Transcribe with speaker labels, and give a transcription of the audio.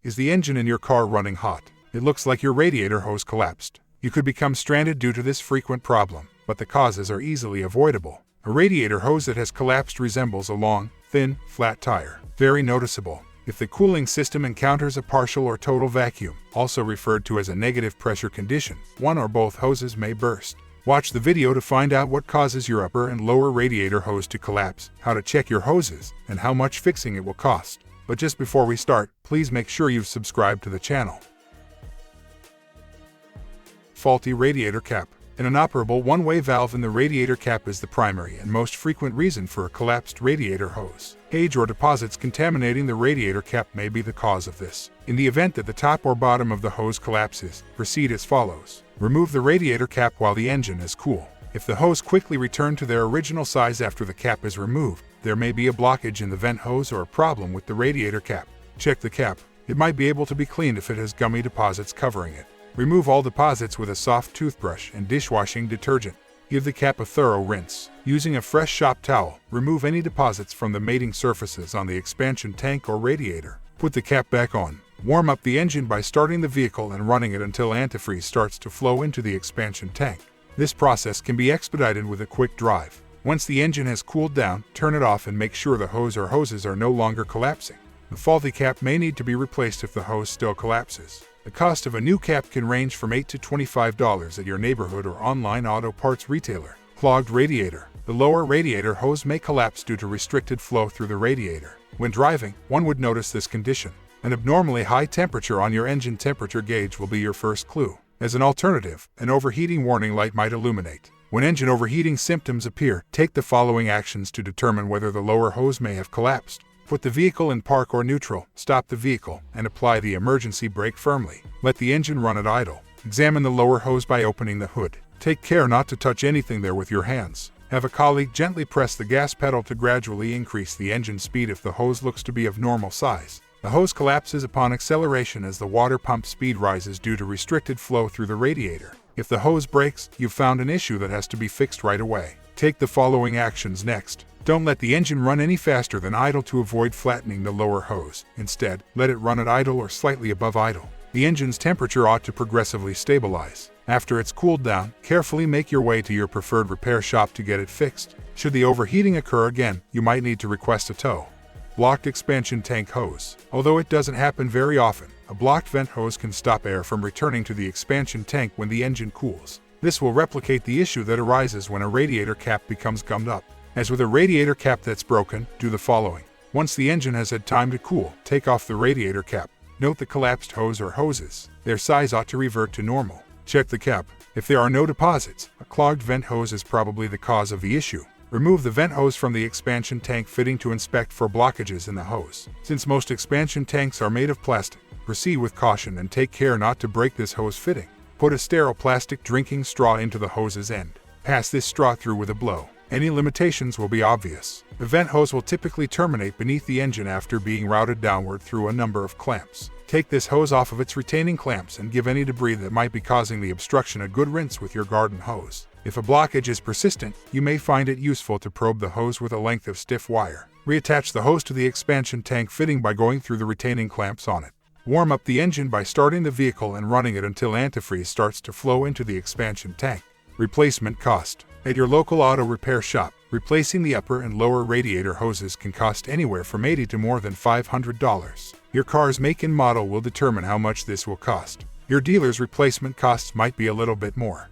Speaker 1: Is the engine in your car running hot? It looks like your radiator hose collapsed. You could become stranded due to this frequent problem, but the causes are easily avoidable. A radiator hose that has collapsed resembles a long, thin, flat tire. Very noticeable. If the cooling system encounters a partial or total vacuum, also referred to as a negative pressure condition, one or both hoses may burst. Watch the video to find out what causes your upper and lower radiator hose to collapse, how to check your hoses, and how much fixing it will cost. But just before we start, please make sure you've subscribed to the channel. Faulty radiator cap. An inoperable one-way valve in the radiator cap is the primary and most frequent reason for a collapsed radiator hose. Age or deposits contaminating the radiator cap may be the cause of this. In the event that the top or bottom of the hose collapses, proceed as follows. Remove the radiator cap while the engine is cool. If the hose quickly returned to their original size after the cap is removed, there may be a blockage in the vent hose or a problem with the radiator cap. Check the cap. It might be able to be cleaned if it has gummy deposits covering it. Remove all deposits with a soft toothbrush and dishwashing detergent. Give the cap a thorough rinse. Using a fresh shop towel, remove any deposits from the mating surfaces on the expansion tank or radiator. Put the cap back on. Warm up the engine by starting the vehicle and running it until antifreeze starts to flow into the expansion tank. This process can be expedited with a quick drive. Once the engine has cooled down, turn it off and make sure the hose or hoses are no longer collapsing. The faulty cap may need to be replaced if the hose still collapses. The cost of a new cap can range from $8 to $25 at your neighborhood or online auto parts retailer. Clogged radiator. The lower radiator hose may collapse due to restricted flow through the radiator. When driving, one would notice this condition. An abnormally high temperature on your engine temperature gauge will be your first clue. As an alternative, an overheating warning light might illuminate. When engine overheating symptoms appear, take the following actions to determine whether the lower hose may have collapsed. Put the vehicle in park or neutral, stop the vehicle, and apply the emergency brake firmly. Let the engine run at idle. Examine the lower hose by opening the hood. Take care not to touch anything there with your hands. Have a colleague gently press the gas pedal to gradually increase the engine speed if the hose looks to be of normal size. The hose collapses upon acceleration as the water pump speed rises due to restricted flow through the radiator. If the hose breaks, you've found an issue that has to be fixed right away. Take the following actions next. Don't let the engine run any faster than idle to avoid flattening the lower hose. Instead, let it run at idle or slightly above idle. The engine's temperature ought to progressively stabilize. After it's cooled down, carefully make your way to your preferred repair shop to get it fixed. Should the overheating occur again, you might need to request a tow. Blocked expansion tank hose. Although it doesn't happen very often, a blocked vent hose can stop air from returning to the expansion tank when the engine cools. This will replicate the issue that arises when a radiator cap becomes gummed up. As with a radiator cap that's broken, do the following. Once the engine has had time to cool, take off the radiator cap. Note the collapsed hose or hoses. Their size ought to revert to normal. Check the cap. If there are no deposits, a clogged vent hose is probably the cause of the issue. Remove the vent hose from the expansion tank fitting to inspect for blockages in the hose. Since most expansion tanks are made of plastic, proceed with caution and take care not to break this hose fitting. Put a sterile plastic drinking straw into the hose's end. Pass this straw through with a blow. Any limitations will be obvious. The vent hose will typically terminate beneath the engine after being routed downward through a number of clamps. Take this hose off of its retaining clamps and give any debris that might be causing the obstruction a good rinse with your garden hose. If a blockage is persistent, you may find it useful to probe the hose with a length of stiff wire. Reattach the hose to the expansion tank fitting by going through the retaining clamps on it. Warm up the engine by starting the vehicle and running it until antifreeze starts to flow into the expansion tank. Replacement cost. At your local auto repair shop, replacing the upper and lower radiator hoses can cost anywhere from $80 to more than $500. Your car's make and model will determine how much this will cost. Your dealer's replacement costs might be a little bit more.